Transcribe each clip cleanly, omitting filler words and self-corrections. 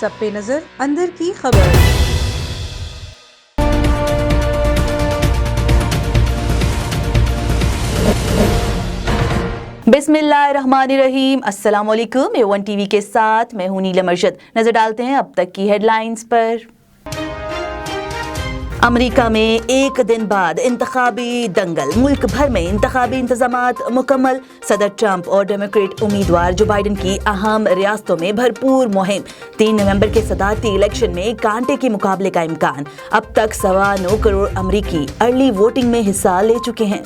سب پہ نظر اندر کی خبر۔ بسم اللہ الرحمن الرحیم، السلام علیکم۔ A1 TV کے ساتھ میں ہوں نیلم ارشد۔ نظر ڈالتے ہیں اب تک کی ہیڈ لائنز پر۔ امریکہ میں ایک دن بعد انتخابی دنگل، ملک بھر میں انتخابی انتظامات مکمل۔ صدر ٹرمپ اور ڈیموکریٹ امیدوار جو بائیڈن کی اہم ریاستوں میں بھرپور مہم۔ 3 نومبر کے صدارتی الیکشن میں کانٹے کے مقابلے کا امکان۔ اب تک 9.25 کروڑ امریکی ارلی ووٹنگ میں حصہ لے چکے ہیں۔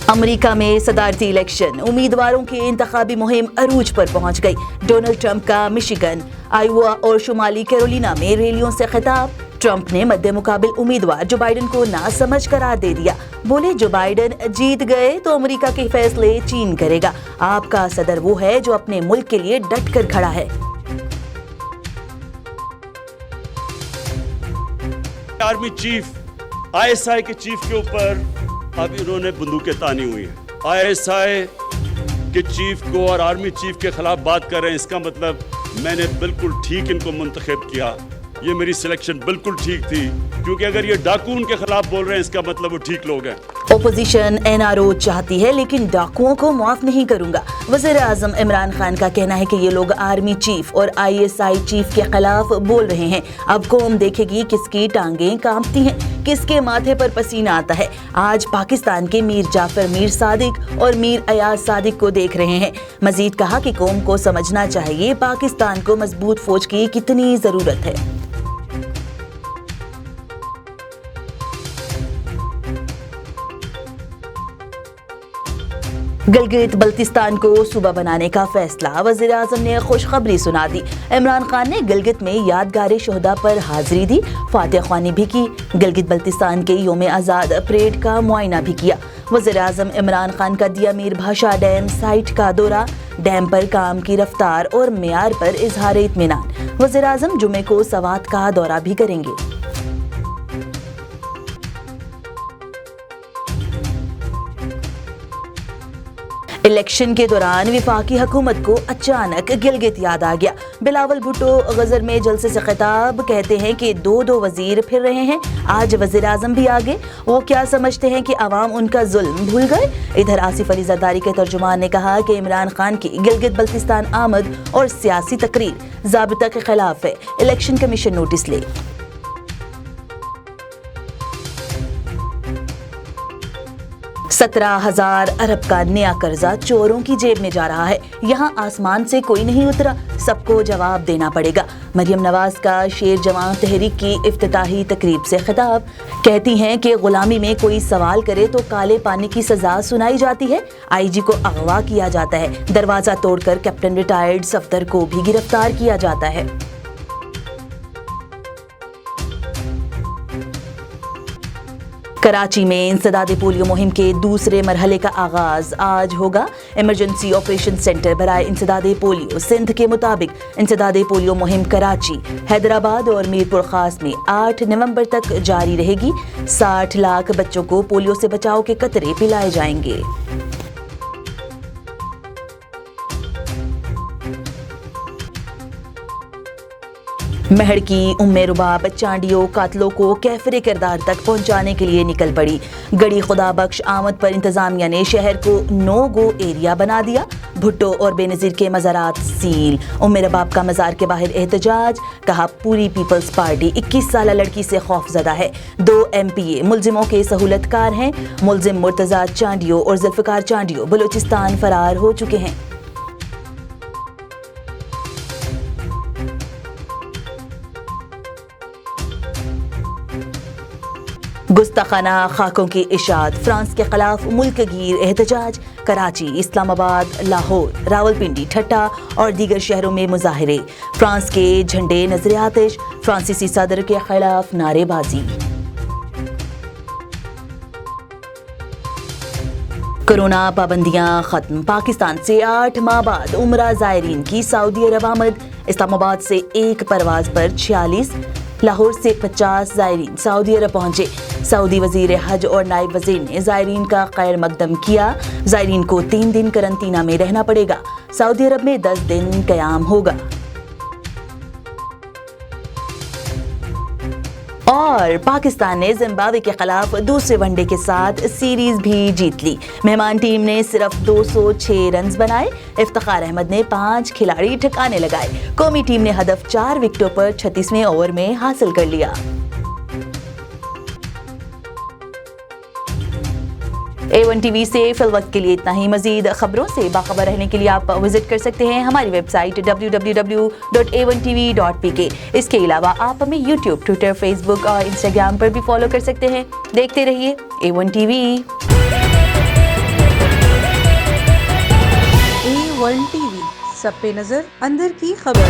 امریکہ میں صدارتی الیکشن، امیدواروں کی انتخابی مہم عروج پر پہنچ گئی۔ ڈونلڈ ٹرمپ کا مشیگن، آئیوا اور شمالی کیرولینا میں ریلیوں سے خطاب۔ ٹرمپ نے مد مقابل امیدوار جو بائیڈن کو ناسمجھ قرار دے دیا۔ بولے جو بائیڈن جیت گئے تو امریکہ کے فیصلے چین کرے گا۔ آپ کا صدر وہ ہے جو اپنے ملک کے لیے ڈٹ کر کھڑا ہے۔ آرمی چیف ISI کے چیف کے اوپر اب انہوں نے بندوقیں تانی ہوئی ہیں۔ ISI کے چیف کو اور آرمی چیف کے خلاف بات کر رہے ہیں، اس کا مطلب میں نے بالکل ٹھیک ان کو منتخب کیا۔ یہ میری سلیکشن بالکل ٹھیک تھی، کیونکہ اگر یہ ڈاکو ان کے خلاف بول رہے ہیں اس کا مطلب وہ ٹھیک لوگ ہیں۔ اپوزیشن NRO چاہتی ہے لیکن ڈاکوؤں کو معاف نہیں کروں گا۔ وزیر اعظم عمران خان کا کہنا ہے کہ یہ لوگ آرمی چیف اور ISI چیف کے خلاف بول رہے ہیں۔ اب قوم دیکھے گی کس کی ٹانگیں کانپتی ہیں، کس کے ماتھے پر پسینہ آتا ہے۔ آج پاکستان کے میر جعفر میر صادق اور میر ایاز صادق کو دیکھ رہے ہیں۔ مزید کہا کہ قوم کو سمجھنا چاہیے پاکستان کو مضبوط فوج کی کتنی ضرورت ہے۔ گلگت بلتستان کو صوبہ بنانے کا فیصلہ، وزیر اعظم نے خوشخبری سنا دی۔ عمران خان نے گلگت میں یادگار شہداء پر حاضری دی، فاتح خوانی بھی کی۔ گلگت بلتستان کے یوم آزاد پریڈ کا معائنہ بھی کیا۔ وزیر اعظم عمران خان کا دیا میر بھاشا ڈیم سائٹ کا دورہ، ڈیم پر کام کی رفتار اور معیار پر اظہار اطمینان۔ وزیر اعظم جمعے کو سوات کا دورہ بھی کریں گے۔ الیکشن کے دوران وفاقی حکومت کو اچانک گلگت یاد آ گیا۔ بلاول بھٹو غزر میں جلسے سے خطاب، کہتے ہیں کہ دو وزیر پھر رہے ہیں۔ آج وزیر اعظم بھی آگے، وہ کیا سمجھتے ہیں کہ عوام ان کا ظلم بھول گئے؟ ادھر آصف علی زرداری کے ترجمان نے کہا کہ عمران خان کی گلگت بلتستان آمد اور سیاسی تقریر ضابطہ کے خلاف ہے، الیکشن کمیشن نوٹس لے۔ 17,000 ارب کا نیا قرضہ چوروں کی جیب میں جا رہا ہے۔ یہاں آسمان سے کوئی نہیں اترا، سب کو جواب دینا پڑے گا۔ مریم نواز کا شیر جوان تحریک کی افتتاحی تقریب سے خطاب، کہتی ہیں کہ غلامی میں کوئی سوال کرے تو کالے پانی کی سزا سنائی جاتی ہے۔ IG کو اغوا کیا جاتا ہے، دروازہ توڑ کر کیپٹن ریٹائرڈ صفدر کو بھی گرفتار کیا جاتا ہے۔ کراچی میں انسداد پولیو مہم کے دوسرے مرحلے کا آغاز آج ہوگا۔ ایمرجنسی آپریشن سینٹر برائے انسداد پولیو سندھ کے مطابق انسداد پولیو مہم کراچی، حیدرآباد اور میرپور خاص میں 8 نومبر تک جاری رہے گی۔ 60 لاکھ بچوں کو پولیو سے بچاؤ کے قطرے پلائے جائیں گے۔ مہر کی ام رباب چانڈیوں قاتلوں کو کیفر کردار تک پہنچانے کے لیے نکل پڑی۔ گڑی خدا بخش آمد پر انتظامیہ نے شہر کو نو گو ایریا بنا دیا۔ بھٹو اور بے نظیر کے مزارات سیل، ام رباب کا مزار کے باہر احتجاج، کہا پوری پیپلز پارٹی 21 سالہ لڑکی سے خوف زدہ ہے۔ 2 MPA ملزموں کے سہولت کار ہیں۔ ملزم مرتضیٰ چانڈیوں اور ذوالفقار چانڈیوں بلوچستان فرار ہو چکے ہیں۔ گستاخانہ خاکوں کی اشاعت، فرانس کے خلاف ملک گیر احتجاج، کراچی، اسلام آباد، لاہور، راولپنڈی، ٹھٹہ اور دیگر شہروں میں مظاہرے، فرانس کے جھنڈے نظر آتش، فرانسیسی صدر کے خلاف نعرے بازی۔ کرونا پابندیاں ختم، پاکستان سے 8 ماہ بعد عمرہ زائرین کی سعودی عرب آمد، اسلام آباد سے ایک پرواز پر 46، لاہور سے 50 زائرین سعودی عرب پہنچے. سعودی وزیر حج اور نائب وزیر نے زائرین کا خیر مقدم کیا. زائرین کو 3 دن قرنطینہ میں رہنا پڑے گا. سعودی عرب میں 10 دن قیام ہوگا. اور پاکستان نے زمبابوے کے خلاف دوسرے ون ڈے کے ساتھ سیریز بھی جیت لی. مہمان ٹیم نے صرف 206 رنز بنائے. افتخار احمد نے 5 کھلاڑی ٹھکانے لگائے. قومی ٹیم نے ہدف 4 وکٹوں پر 36ویں اوور میں حاصل کر لیا. A1 ٹی وی سے فی الوقت کے لیے اتنا ہی. مزید خبروں سے باخبر رہنے کے لیے آپ وزٹ کر سکتے ہیں ہماری ویب سائٹ www.a1tv.pk. اس کے علاوہ آپ ہمیں یوٹیوب، ٹویٹر، فیس بک اور انسٹاگرام پر بھی فالو کر سکتے ہیں. دیکھتے رہیے A1 T V. A1 TV، سب پہ نظر، اندر کی خبر.